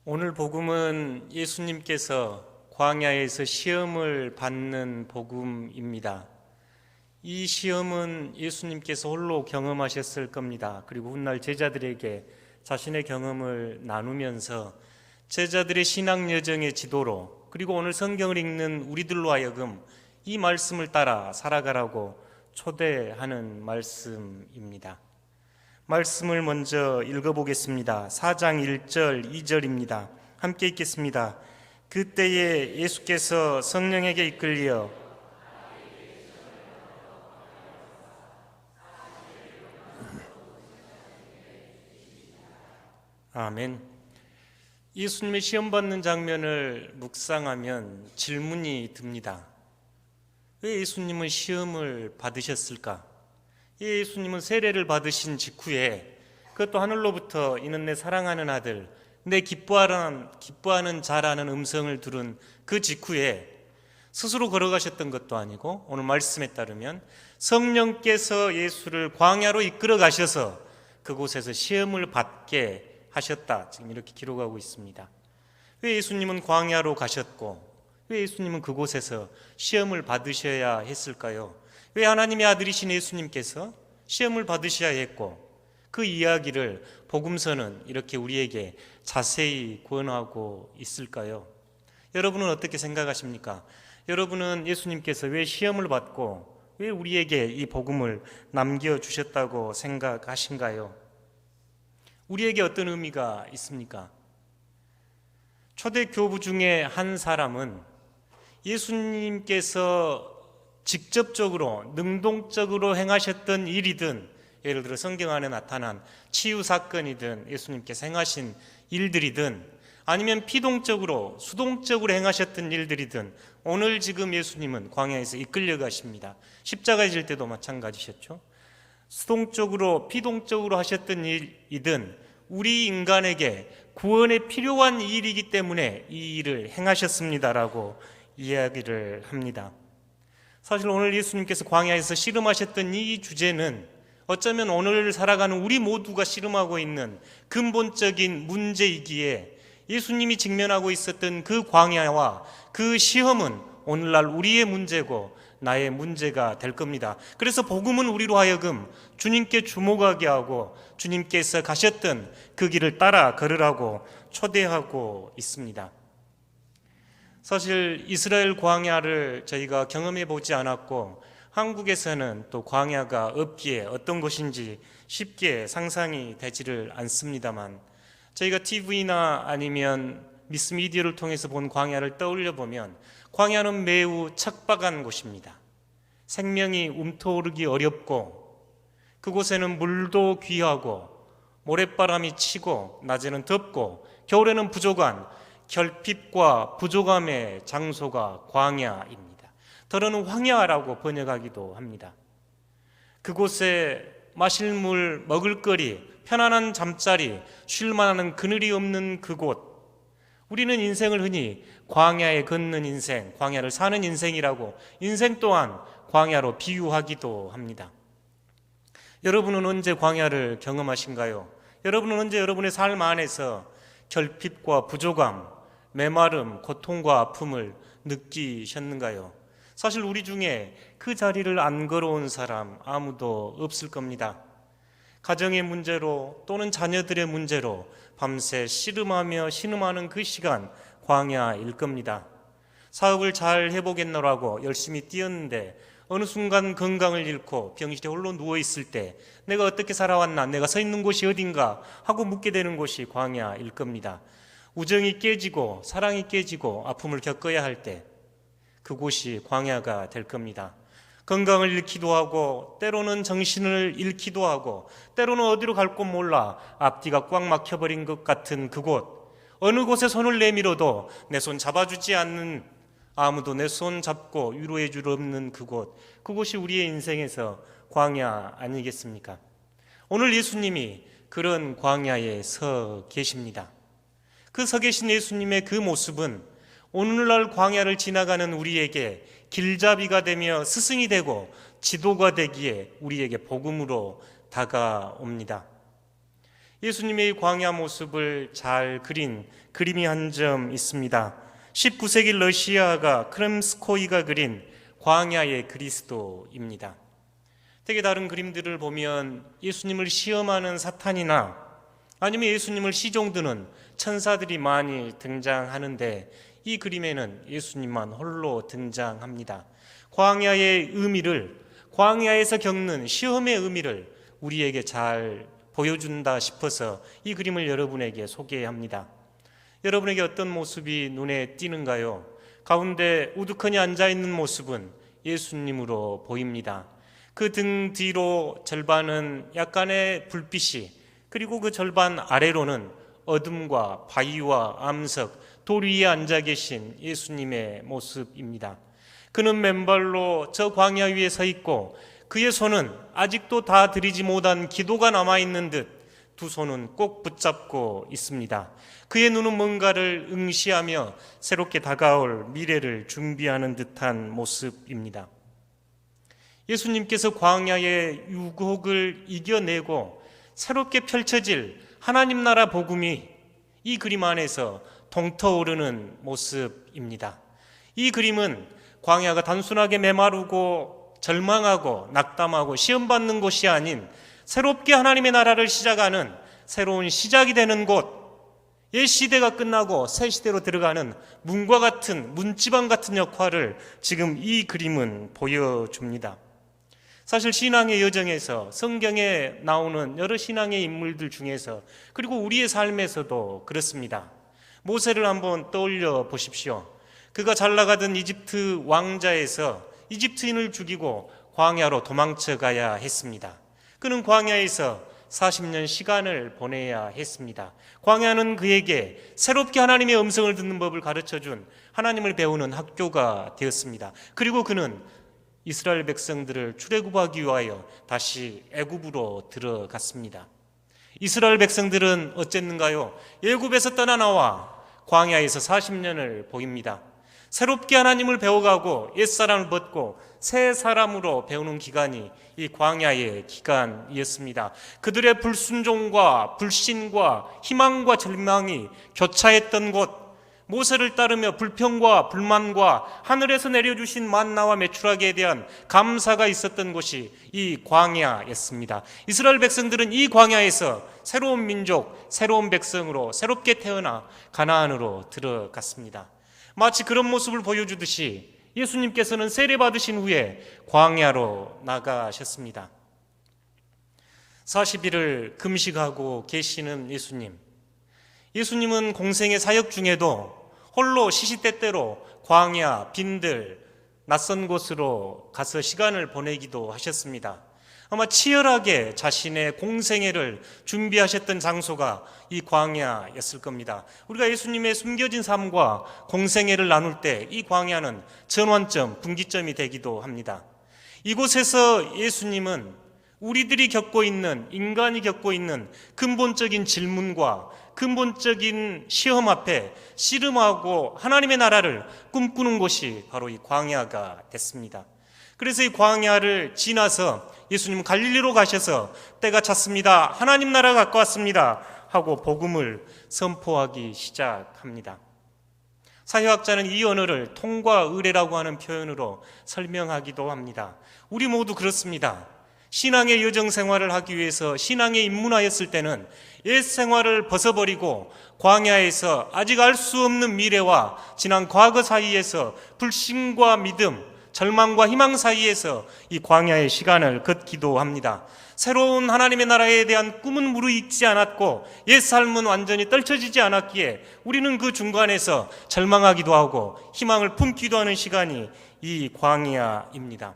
오늘 복음은 예수님께서 광야에서 시험을 받는 복음입니다. 이 시험은 예수님께서 홀로 경험하셨을 겁니다. 그리고 훗날 제자들에게 자신의 경험을 나누면서 제자들의 신앙 여정의 지도로, 그리고 오늘 성경을 읽는 우리들로 하여금 이 말씀을 따라 살아가라고 초대하는 말씀입니다. 말씀을 먼저 읽어보겠습니다. 4장 1절 2절입니다. 함께 읽겠습니다. 그때에 예수께서 성령에게 이끌려 아멘. 예수님의 시험 받는 장면을 묵상하면 질문이 듭니다. 왜 예수님은 시험을 받으셨을까? 예수님은 세례를 받으신 직후에, 그것도 하늘로부터 이는 내 사랑하는 아들, 내 기뻐하는 자라는 음성을 들은 그 직후에 스스로 걸어가셨던 것도 아니고, 오늘 말씀에 따르면 성령께서 예수를 광야로 이끌어 가셔서 그곳에서 시험을 받게 하셨다, 지금 이렇게 기록하고 있습니다. 왜 예수님은 광야로 가셨고, 왜 예수님은 그곳에서 시험을 받으셔야 했을까요? 왜 하나님의 아들이신 예수님께서 시험을 받으셔야 했고, 그 이야기를 복음서는 이렇게 우리에게 자세히 권하고 있을까요? 여러분은 어떻게 생각하십니까? 여러분은 예수님께서 왜 시험을 받고 왜 우리에게 이 복음을 남겨주셨다고 생각하신가요? 우리에게 어떤 의미가 있습니까? 초대 교부 중에 한 사람은 예수님께서 직접적으로 능동적으로 행하셨던 일이든, 예를 들어 성경 안에 나타난 치유 사건이든, 예수님께서 행하신 일들이든, 아니면 피동적으로 수동적으로 행하셨던 일들이든, 오늘 지금 예수님은 광야에서 이끌려 가십니다. 십자가에 질 때도 마찬가지셨죠. 수동적으로 피동적으로 하셨던 일이든 우리 인간에게 구원에 필요한 일이기 때문에 이 일을 행하셨습니다라고 이야기를 합니다. 사실 오늘 예수님께서 광야에서 씨름하셨던 이 주제는 어쩌면 오늘 살아가는 우리 모두가 씨름하고 있는 근본적인 문제이기에, 예수님이 직면하고 있었던 그 광야와 그 시험은 오늘날 우리의 문제고 나의 문제가 될 겁니다. 그래서 복음은 우리로 하여금 주님께 주목하게 하고 주님께서 가셨던 그 길을 따라 걸으라고 초대하고 있습니다. 사실 이스라엘 광야를 저희가 경험해 보지 않았고, 한국에서는 또 광야가 없기에 어떤 것인지 쉽게 상상이 되지를 않습니다만, 저희가 TV나 아니면 미스미디어를 통해서 본 광야를 떠올려 보면 광야는 매우 척박한 곳입니다. 생명이 움터오르기 어렵고, 그곳에는 물도 귀하고, 모래바람이 치고, 낮에는 덥고, 겨울에는 부족한 결핍과 부족함의 장소가 광야입니다. 더러는 황야라고 번역하기도 합니다. 그곳에 마실 물, 먹을거리, 편안한 잠자리, 쉴만한 그늘이 없는 그곳, 우리는 인생을 흔히 광야에 걷는 인생, 광야를 사는 인생이라고, 인생 또한 광야로 비유하기도 합니다. 여러분은 언제 광야를 경험하신가요? 여러분은 언제 여러분의 삶 안에서 결핍과 부족함, 메마름, 고통과 아픔을 느끼셨는가요? 사실 우리 중에 그 자리를 안 걸어온 사람 아무도 없을 겁니다. 가정의 문제로 또는 자녀들의 문제로 밤새 씨름하며 신음하는 그 시간, 광야일 겁니다. 사업을 잘 해보겠노라고 열심히 뛰었는데 어느 순간 건강을 잃고 병실에 홀로 누워있을 때 내가 어떻게 살아왔나, 내가 서 있는 곳이 어딘가 하고 묻게 되는 곳이 광야일 겁니다. 우정이 깨지고 사랑이 깨지고 아픔을 겪어야 할 때 그곳이 광야가 될 겁니다. 건강을 잃기도 하고, 때로는 정신을 잃기도 하고, 때로는 어디로 갈 곳 몰라 앞뒤가 꽉 막혀버린 것 같은 그곳, 어느 곳에 손을 내밀어도 내 손 잡아주지 않는, 아무도 내 손 잡고 위로해 줄 없는 그곳, 그곳이 우리의 인생에서 광야 아니겠습니까? 오늘 예수님이 그런 광야에 서 계십니다. 그 서 계신 예수님의 그 모습은 오늘날 광야를 지나가는 우리에게 길잡이가 되며 스승이 되고 지도가 되기에 우리에게 복음으로 다가옵니다. 예수님의 광야 모습을 잘 그린 그림이 한 점 있습니다. 19세기 러시아가 크렘스코이가 그린 광야의 그리스도입니다. 되게 다른 그림들을 보면 예수님을 시험하는 사탄이나 아니면 예수님을 시종드는 천사들이 많이 등장하는데 이 그림에는 예수님만 홀로 등장합니다. 광야의 의미를, 광야에서 겪는 시험의 의미를 우리에게 잘 보여준다 싶어서 이 그림을 여러분에게 소개합니다. 여러분에게 어떤 모습이 눈에 띄는가요? 가운데 우두커니 앉아있는 모습은 예수님으로 보입니다. 그 등 뒤로 절반은 약간의 불빛이, 그리고 그 절반 아래로는 어둠과 바위와 암석, 돌 위에 앉아 계신 예수님의 모습입니다. 그는 맨발로 저 광야 위에 서 있고 그의 손은 아직도 다 드리지 못한 기도가 남아있는 듯 두 손은 꼭 붙잡고 있습니다. 그의 눈은 뭔가를 응시하며 새롭게 다가올 미래를 준비하는 듯한 모습입니다. 예수님께서 광야의 유혹을 이겨내고 새롭게 펼쳐질 하나님 나라 복음이 이 그림 안에서 동터오르는 모습입니다. 이 그림은 광야가 단순하게 메마르고 절망하고 낙담하고 시험받는 곳이 아닌 새롭게 하나님의 나라를 시작하는 새로운 시작이 되는 곳, 옛 시대가 끝나고 새 시대로 들어가는 문과 같은, 문지방 같은 역할을 지금 이 그림은 보여줍니다. 사실 신앙의 여정에서 성경에 나오는 여러 신앙의 인물들 중에서, 그리고 우리의 삶에서도 그렇습니다. 모세를 한번 떠올려 보십시오. 그가 잘 나가던 이집트 왕자에서 이집트인을 죽이고 광야로 도망쳐 가야 했습니다. 그는 광야에서 40년 시간을 보내야 했습니다. 광야는 그에게 새롭게 하나님의 음성을 듣는 법을 가르쳐준 하나님을 배우는 학교가 되었습니다. 그리고 그는 이스라엘 백성들을 출애굽하기 위하여 다시 애굽으로 들어갔습니다. 이스라엘 백성들은 어쨌는가요? 애굽에서 떠나 나와 광야에서 40년을 보입니다. 새롭게 하나님을 배워가고 옛사람을 벗고 새 사람으로 배우는 기간이 이 광야의 기간이었습니다. 그들의 불순종과 불신과 희망과 절망이 교차했던 곳, 모세를 따르며 불평과 불만과 하늘에서 내려주신 만나와 메추라기에 대한 감사가 있었던 곳이 이 광야였습니다. 이스라엘 백성들은 이 광야에서 새로운 민족, 새로운 백성으로 새롭게 태어나 가나안으로 들어갔습니다. 마치 그런 모습을 보여주듯이 예수님께서는 세례받으신 후에 광야로 나가셨습니다. 40일을 금식하고 계시는 예수님. 예수님은 공생의 사역 중에도 홀로 시시때때로 광야, 빈들, 낯선 곳으로 가서 시간을 보내기도 하셨습니다. 아마 치열하게 자신의 공생애를 준비하셨던 장소가 이 광야였을 겁니다. 우리가 예수님의 숨겨진 삶과 공생애를 나눌 때 이 광야는 전환점, 분기점이 되기도 합니다. 이곳에서 예수님은 우리들이 겪고 있는, 인간이 겪고 있는 근본적인 질문과 근본적인 시험 앞에 씨름하고 하나님의 나라를 꿈꾸는 곳이 바로 이 광야가 됐습니다. 그래서 이 광야를 지나서 예수님은 갈릴리로 가셔서 때가 찼습니다, 하나님 나라가 가까웠습니다 하고 복음을 선포하기 시작합니다. 사회학자는 이 언어를 통과 의례라고 하는 표현으로 설명하기도 합니다. 우리 모두 그렇습니다. 신앙의 여정 생활을 하기 위해서 신앙에 입문하였을 때는 옛 생활을 벗어버리고 광야에서 아직 알 수 없는 미래와 지난 과거 사이에서 불신과 믿음, 절망과 희망 사이에서 이 광야의 시간을 걷기도 합니다. 새로운 하나님의 나라에 대한 꿈은 무르익지 않았고 옛 삶은 완전히 떨쳐지지 않았기에 우리는 그 중간에서 절망하기도 하고 희망을 품기도 하는 시간이 이 광야입니다.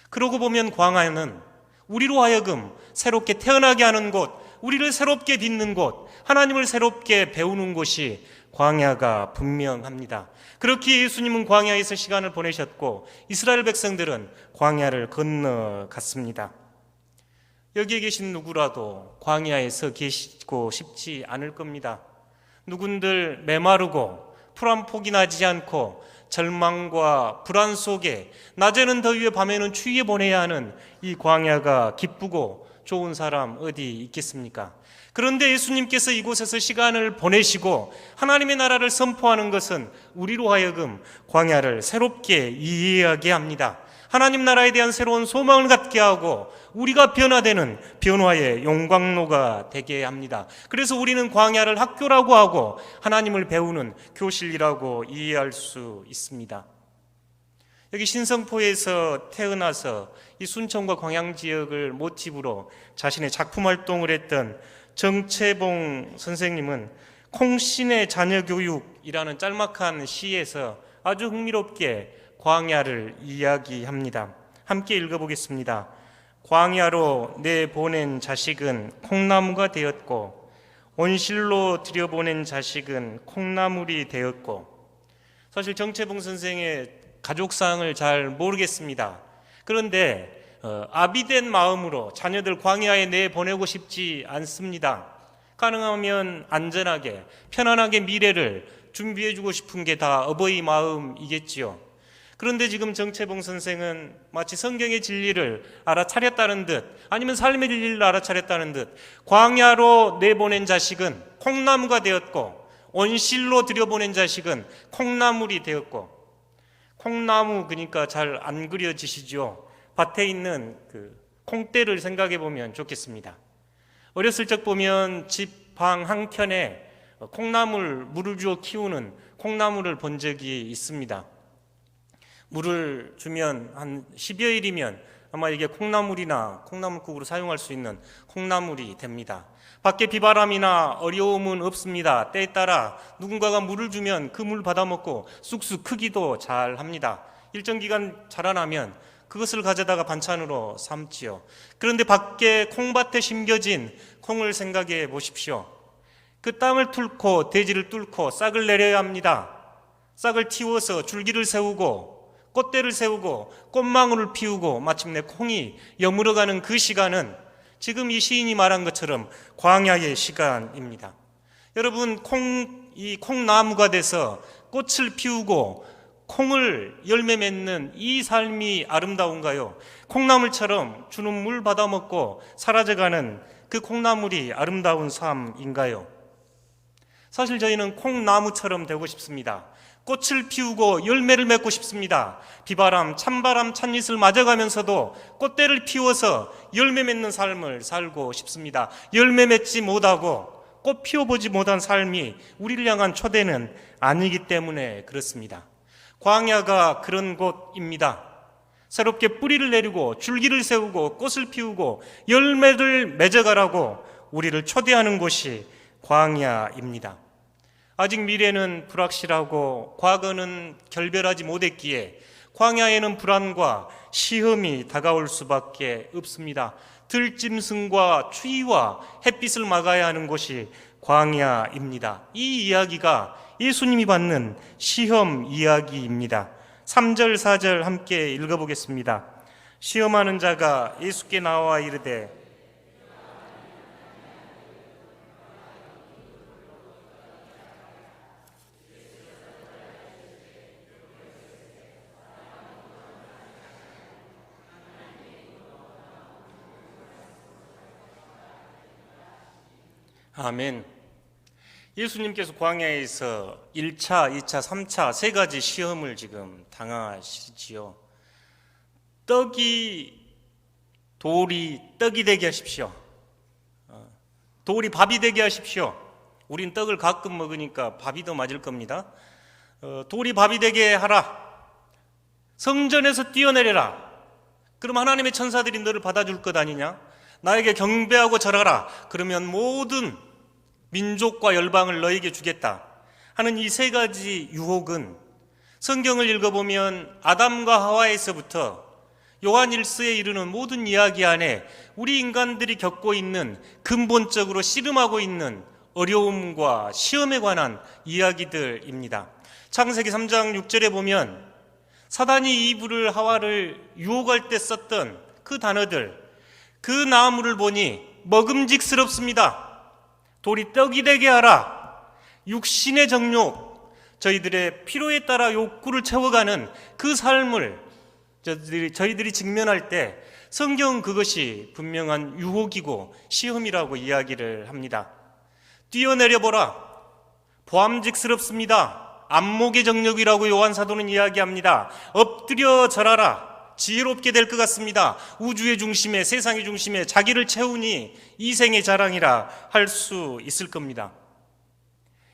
그러고 보면 광야는 우리로 하여금 새롭게 태어나게 하는 곳, 우리를 새롭게 빚는 곳, 하나님을 새롭게 배우는 곳이 광야가 분명합니다. 그렇게 예수님은 광야에서 시간을 보내셨고 이스라엘 백성들은 광야를 건너갔습니다. 여기에 계신 누구라도 광야에서 계시고 싶지 않을 겁니다. 누군들 메마르고 풀 한 폭이 나지 않고 절망과 불안 속에 낮에는 더위에 밤에는 추위에 보내야 하는 이 광야가 기쁘고 좋은 사람 어디 있겠습니까? 그런데 예수님께서 이곳에서 시간을 보내시고 하나님의 나라를 선포하는 것은 우리로 하여금 광야를 새롭게 이해하게 합니다. 하나님 나라에 대한 새로운 소망을 갖게 하고 우리가 변화되는 변화의 용광로가 되게 합니다. 그래서 우리는 광야를 학교라고 하고 하나님을 배우는 교실이라고 이해할 수 있습니다. 여기 신성포에서 태어나서 이 순천과 광양 지역을 모티브로 자신의 작품 활동을 했던 정채봉 선생님은 콩신의 자녀교육이라는 짤막한 시에서 아주 흥미롭게 광야를 이야기합니다. 함께 읽어보겠습니다. 광야로 내보낸 자식은 콩나무가 되었고 온실로 들여보낸 자식은 콩나물이 되었고. 사실 정채봉 선생의 가족상을 잘 모르겠습니다. 그런데 아비된 마음으로 자녀들 광야에 내보내고 싶지 않습니다. 가능하면 안전하게 편안하게 미래를 준비해주고 싶은 게 다 어버이 마음이겠지요. 그런데 지금 정채봉 선생은 마치 성경의 진리를 알아차렸다는 듯 아니면 삶의 진리를 알아차렸다는 듯 광야로 내보낸 자식은 콩나무가 되었고 온실로 들여보낸 자식은 콩나물이 되었고. 콩나무 그러니까 잘 안 그려지시죠? 밭에 있는 그 콩대를 생각해 보면 좋겠습니다. 어렸을 적 보면 집 방 한켠에 물을 주어 키우는 콩나물을 본 적이 있습니다. 물을 주면 한 10여일이면 아마 이게 콩나물이나 콩나물국으로 사용할 수 있는 콩나물이 됩니다. 밖에 비바람이나 어려움은 없습니다. 때에 따라 누군가가 물을 주면 그 물 받아먹고 쑥쑥 크기도 잘 합니다. 일정 기간 자라나면 그것을 가져다가 반찬으로 삼지요. 그런데 밖에 콩밭에 심겨진 콩을 생각해 보십시오. 그 땅을 뚫고 대지를 뚫고 싹을 내려야 합니다. 싹을 틔워서 줄기를 세우고 꽃대를 세우고 꽃망울을 피우고 마침내 콩이 여물어가는 그 시간은 지금 이 시인이 말한 것처럼 광야의 시간입니다. 여러분, 이 콩나무가 돼서 꽃을 피우고 콩을 열매 맺는 이 삶이 아름다운가요? 콩나물처럼 주는 물 받아먹고 사라져가는 그 콩나물이 아름다운 삶인가요? 사실 저희는 콩나무처럼 되고 싶습니다. 꽃을 피우고 열매를 맺고 싶습니다. 비바람, 찬바람, 찬이슬 맞아가면서도 꽃대를 피워서 열매 맺는 삶을 살고 싶습니다. 열매 맺지 못하고 꽃 피워보지 못한 삶이 우리를 향한 초대는 아니기 때문에 그렇습니다. 광야가 그런 곳입니다. 새롭게 뿌리를 내리고 줄기를 세우고 꽃을 피우고 열매를 맺어가라고 우리를 초대하는 곳이 광야입니다. 아직 미래는 불확실하고 과거는 결별하지 못했기에 광야에는 불안과 시험이 다가올 수밖에 없습니다. 들짐승과 추위와 햇빛을 막아야 하는 곳이 광야입니다. 이 이야기가 예수님이 받는 시험 이야기입니다. 3절 4절 함께 읽어보겠습니다. 시험하는 자가 예수께 나와 이르되 아멘. 예수님께서 광야에서 1차, 2차, 3차 세 가지 시험을 지금 당하시지요. 돌이 떡이 되게 하십시오. 돌이 밥이 되게 하십시오. 우린 떡을 가끔 먹으니까 밥이 더 맞을 겁니다. 돌이 밥이 되게 하라. 성전에서 뛰어내려라. 그럼 하나님의 천사들이 너를 받아줄 것 아니냐? 나에게 경배하고 절하라. 그러면 모든 민족과 열방을 너에게 주겠다 하는 이 세 가지 유혹은 성경을 읽어보면 아담과 하와에서부터 요한 1서에 이르는 모든 이야기 안에 우리 인간들이 겪고 있는 근본적으로 씨름하고 있는 어려움과 시험에 관한 이야기들입니다. 창세기 3장 6절에 보면 사단이 이브를 하와를 유혹할 때 썼던 그 단어들, 그 나무를 보니 먹음직스럽습니다. 돌이 떡이 되게 하라. 육신의 정욕, 저희들의 필요에 따라 욕구를 채워가는 그 삶을 저희들이 직면할 때 성경은 그것이 분명한 유혹이고 시험이라고 이야기를 합니다. 뛰어내려보라. 보암직스럽습니다. 안목의 정력이라고 요한 사도는 이야기합니다. 엎드려 절하라. 지혜롭게 될 것 같습니다. 우주의 중심에, 세상의 중심에 자기를 채우니 이생의 자랑이라 할 수 있을 겁니다.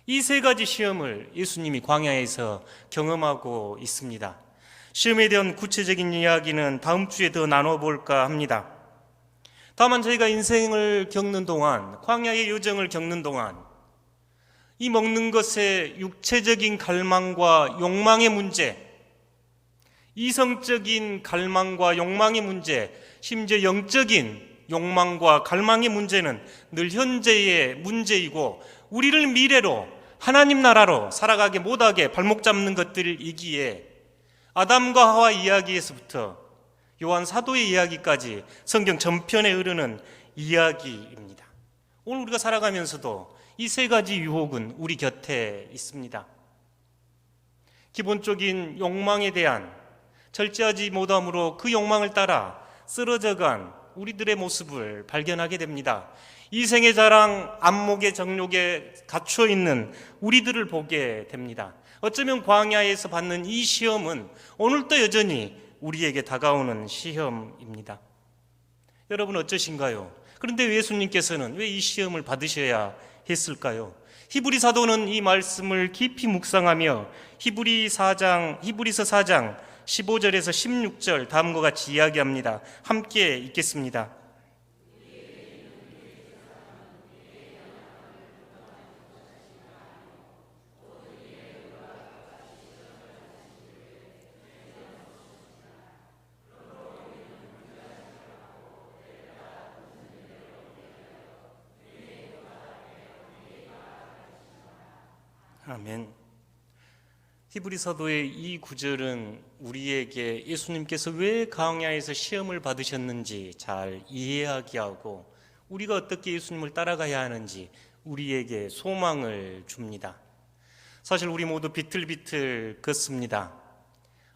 이 세 가지 시험을 예수님이 광야에서 경험하고 있습니다. 시험에 대한 구체적인 이야기는 다음 주에 더 나눠볼까 합니다. 다만 저희가 인생을 겪는 동안, 광야의 여정을 겪는 동안 이 먹는 것의 육체적인 갈망과 욕망의 문제, 이성적인 갈망과 욕망의 문제, 심지어 영적인 욕망과 갈망의 문제는 늘 현재의 문제이고 우리를 미래로 하나님 나라로 살아가게 못하게 발목 잡는 것들이기에 아담과 하와 이야기에서부터 요한 사도의 이야기까지 성경 전편에 흐르는 이야기입니다. 오늘 우리가 살아가면서도 이 세 가지 유혹은 우리 곁에 있습니다. 기본적인 욕망에 대한 절제하지 못함으로 그 욕망을 따라 쓰러져간 우리들의 모습을 발견하게 됩니다. 이생의 자랑, 안목의 정욕에 갇혀 있는 우리들을 보게 됩니다. 어쩌면 광야에서 받는 이 시험은 오늘도 여전히 우리에게 다가오는 시험입니다. 여러분 어떠신가요? 그런데 예수님께서는 왜 이 시험을 받으셔야 했을까요? 히브리 사도는 이 말씀을 깊이 묵상하며 히브리서 4장 15절에서 16절 다음과 같이 이야기합니다. 함께 읽겠습니다. 아멘. 히브리 서도의 이 구절은 우리에게 예수님께서 왜 광야에서 시험을 받으셨는지 잘 이해하게 하고 우리가 어떻게 예수님을 따라가야 하는지 우리에게 소망을 줍니다. 사실 우리 모두 비틀비틀 걷습니다.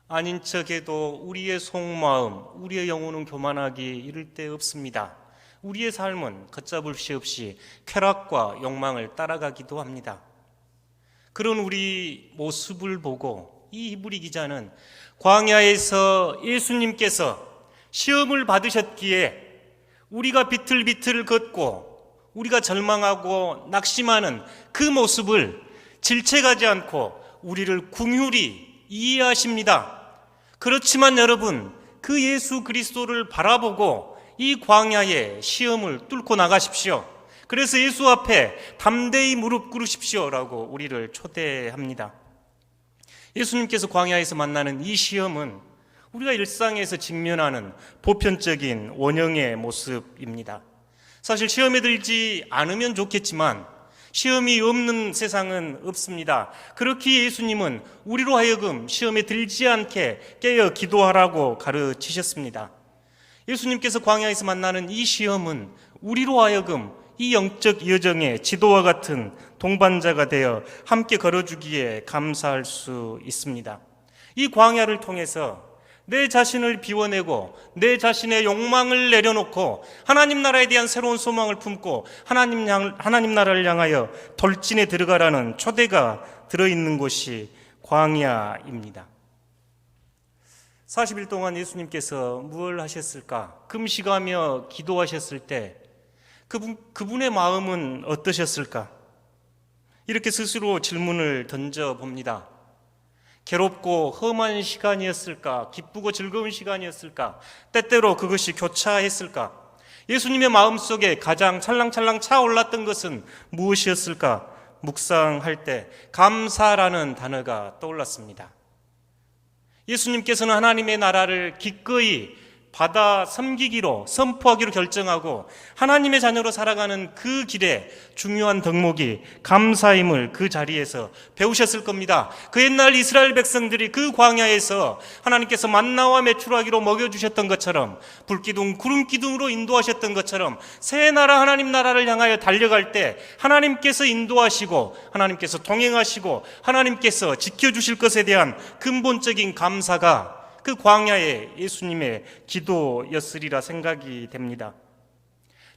아닌 척해도 우리의 속마음, 우리의 영혼은 교만하기 이를 데 없습니다. 우리의 삶은 걷잡을 수 없이 쾌락과 욕망을 따라가기도 합니다. 그런 우리 모습을 보고 이 히브리 기자는 광야에서 예수님께서 시험을 받으셨기에 우리가 비틀비틀 걷고 우리가 절망하고 낙심하는 그 모습을 질책하지 않고 우리를 긍휼히 이해하십니다. 그렇지만 여러분, 그 예수 그리스도를 바라보고 이 광야의 시험을 뚫고 나가십시오. 그래서 예수 앞에 담대히 무릎 꿇으십시오라고 우리를 초대합니다. 예수님께서 광야에서 만나는 이 시험은 우리가 일상에서 직면하는 보편적인 원형의 모습입니다. 사실 시험에 들지 않으면 좋겠지만 시험이 없는 세상은 없습니다. 그렇기에 예수님은 우리로 하여금 시험에 들지 않게 깨어 기도하라고 가르치셨습니다. 예수님께서 광야에서 만나는 이 시험은 우리로 하여금 이 영적 여정의 지도와 같은 동반자가 되어 함께 걸어주기에 감사할 수 있습니다. 이 광야를 통해서 내 자신을 비워내고 내 자신의 욕망을 내려놓고 하나님 나라에 대한 새로운 소망을 품고 하나님 나라를 향하여 돌진에 들어가라는 초대가 들어있는 곳이 광야입니다. 40일 동안 예수님께서 무엇을 하셨을까? 금식하며 기도하셨을 때 그분의 마음은 어떠셨을까? 이렇게 스스로 질문을 던져봅니다. 괴롭고 험한 시간이었을까? 기쁘고 즐거운 시간이었을까? 때때로 그것이 교차했을까? 예수님의 마음속에 가장 찰랑찰랑 차올랐던 것은 무엇이었을까? 묵상할 때 감사라는 단어가 떠올랐습니다. 예수님께서는 하나님의 나라를 기꺼이 받아 섬기기로 선포하기로 결정하고 하나님의 자녀로 살아가는 그 길에 중요한 덕목이 감사임을 그 자리에서 배우셨을 겁니다. 그 옛날 이스라엘 백성들이 그 광야에서 하나님께서 만나와 메추라기로 먹여주셨던 것처럼 불기둥 구름기둥으로 인도하셨던 것처럼 새 나라 하나님 나라를 향하여 달려갈 때 하나님께서 인도하시고 하나님께서 동행하시고 하나님께서 지켜주실 것에 대한 근본적인 감사가 그 광야에 예수님의 기도였으리라 생각이 됩니다.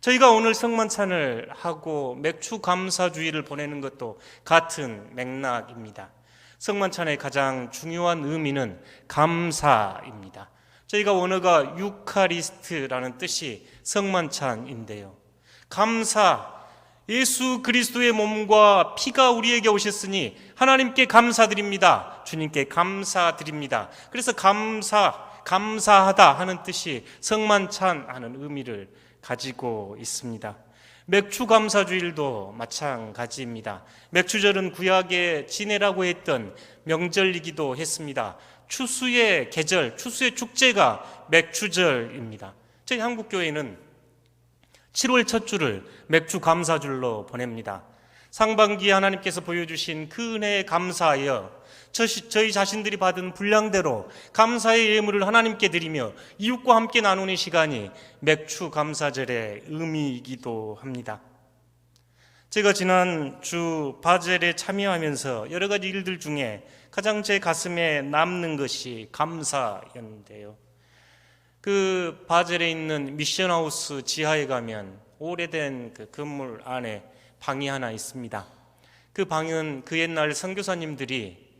저희가 오늘 성만찬을 하고 맥주 감사주의를 보내는 것도 같은 맥락입니다. 성만찬의 가장 중요한 의미는 감사입니다. 저희가 원어가 유카리스트라는 뜻이 성만찬인데요. 감사, 예수 그리스도의 몸과 피가 우리에게 오셨으니 하나님께 감사드립니다. 주님께 감사드립니다. 그래서 감사하다 하는 뜻이 성만찬하는 의미를 가지고 있습니다. 맥주 감사주일도 마찬가지입니다. 맥주절은 구약에 지내라고 했던 명절이기도 했습니다. 추수의 계절, 추수의 축제가 맥주절입니다. 저희 한국교회는 7월 첫 주를 맥주 감사줄로 보냅니다. 상반기에 하나님께서 보여주신 그 은혜에 감사하여 저희 자신들이 받은 분량대로 감사의 예물을 하나님께 드리며 이웃과 함께 나누는 시간이 맥주 감사절의 의미이기도 합니다. 제가 지난 주 바젤에 참여하면서 여러 가지 일들 중에 가장 제 가슴에 남는 것이 감사였는데요. 그 바젤에 있는 미션하우스 지하에 가면 오래된 그 건물 안에 방이 하나 있습니다. 그 방은 그 옛날 선교사님들이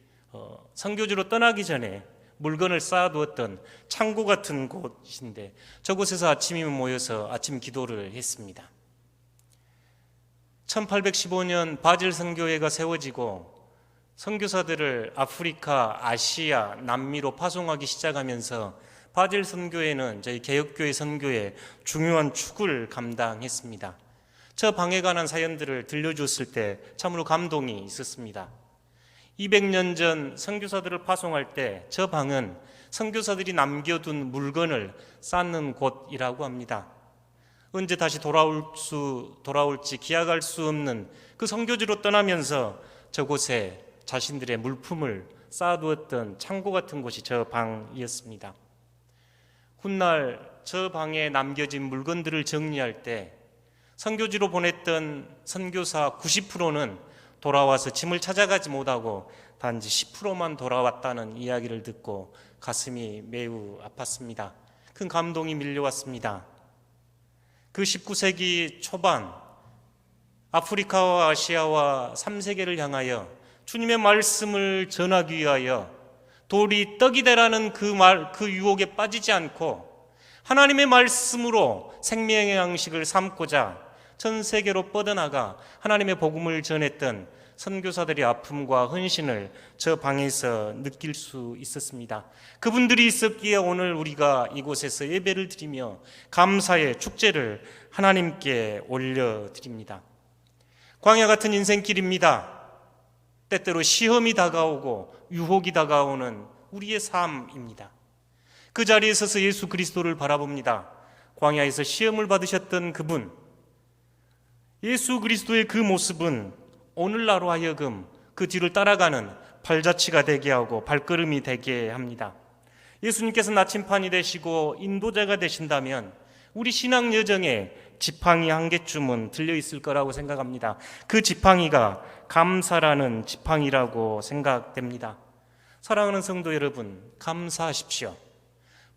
선교지로 떠나기 전에 물건을 쌓아두었던 창고 같은 곳인데 저곳에서 아침이면 모여서 아침 기도를 했습니다. 1815년 바젤 선교회가 세워지고 선교사들을 아프리카, 아시아, 남미로 파송하기 시작하면서 바젤 선교회는 저희 개혁교회 선교의 중요한 축을 감당했습니다. 저 방에 관한 사연들을 들려주었을 때 참으로 감동이 있었습니다. 200년 전 선교사들을 파송할 때 저 방은 선교사들이 남겨둔 물건을 쌓는 곳이라고 합니다. 언제 다시 돌아올지 기약할 수 없는 그 선교지로 떠나면서 저곳에 자신들의 물품을 쌓아두었던 창고 같은 곳이 저 방이었습니다. 훗날 저 방에 남겨진 물건들을 정리할 때 선교지로 보냈던 선교사 90%는 돌아와서 짐을 찾아가지 못하고 단지 10%만 돌아왔다는 이야기를 듣고 가슴이 매우 아팠습니다. 큰 감동이 밀려왔습니다. 그 19세기 초반 아프리카와 아시아와 3세계를 향하여 주님의 말씀을 전하기 위하여 돌이 떡이 되라는 그 유혹에 빠지지 않고 하나님의 말씀으로 생명의 양식을 삼고자 전 세계로 뻗어나가 하나님의 복음을 전했던 선교사들의 아픔과 헌신을 저 방에서 느낄 수 있었습니다. 그분들이 있었기에 오늘 우리가 이곳에서 예배를 드리며 감사의 축제를 하나님께 올려드립니다. 광야 같은 인생길입니다. 때때로 시험이 다가오고 유혹이 다가오는 우리의 삶입니다. 그 자리에 서서 예수 그리스도를 바라봅니다. 광야에서 시험을 받으셨던 그분, 예수 그리스도의 그 모습은 오늘날로 하여금 그 뒤를 따라가는 발자취가 되게 하고 발걸음이 되게 합니다. 예수님께서 나침판이 되시고 인도자가 되신다면 우리 신앙 여정에 지팡이 한 개쯤은 들려있을 거라고 생각합니다. 그 지팡이가 감사라는 지팡이라고 생각됩니다. 사랑하는 성도 여러분, 감사하십시오.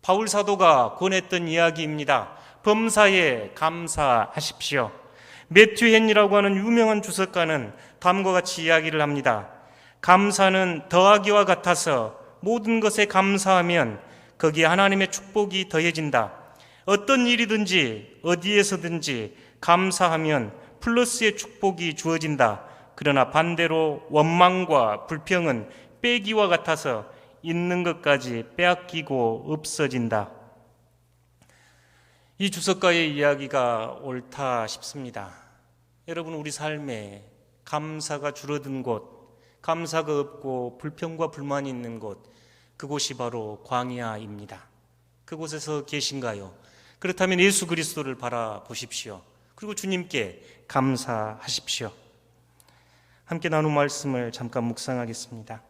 바울 사도가 권했던 이야기입니다. 범사에 감사하십시오. 매튜 헨이라고 하는 유명한 주석가는 다음과 같이 이야기를 합니다. 감사는 더하기와 같아서 모든 것에 감사하면 거기에 하나님의 축복이 더해진다. 어떤 일이든지 어디에서든지 감사하면 플러스의 축복이 주어진다. 그러나 반대로 원망과 불평은 빼기와 같아서 있는 것까지 빼앗기고 없어진다. 이 주석가의 이야기가 옳다 싶습니다. 여러분, 우리 삶에 감사가 줄어든 곳, 감사가 없고 불평과 불만이 있는 곳, 그곳이 바로 광야입니다. 그곳에서 계신가요? 그렇다면 예수 그리스도를 바라보십시오. 그리고 주님께 감사하십시오. 함께 나눈 말씀을 잠깐 묵상하겠습니다.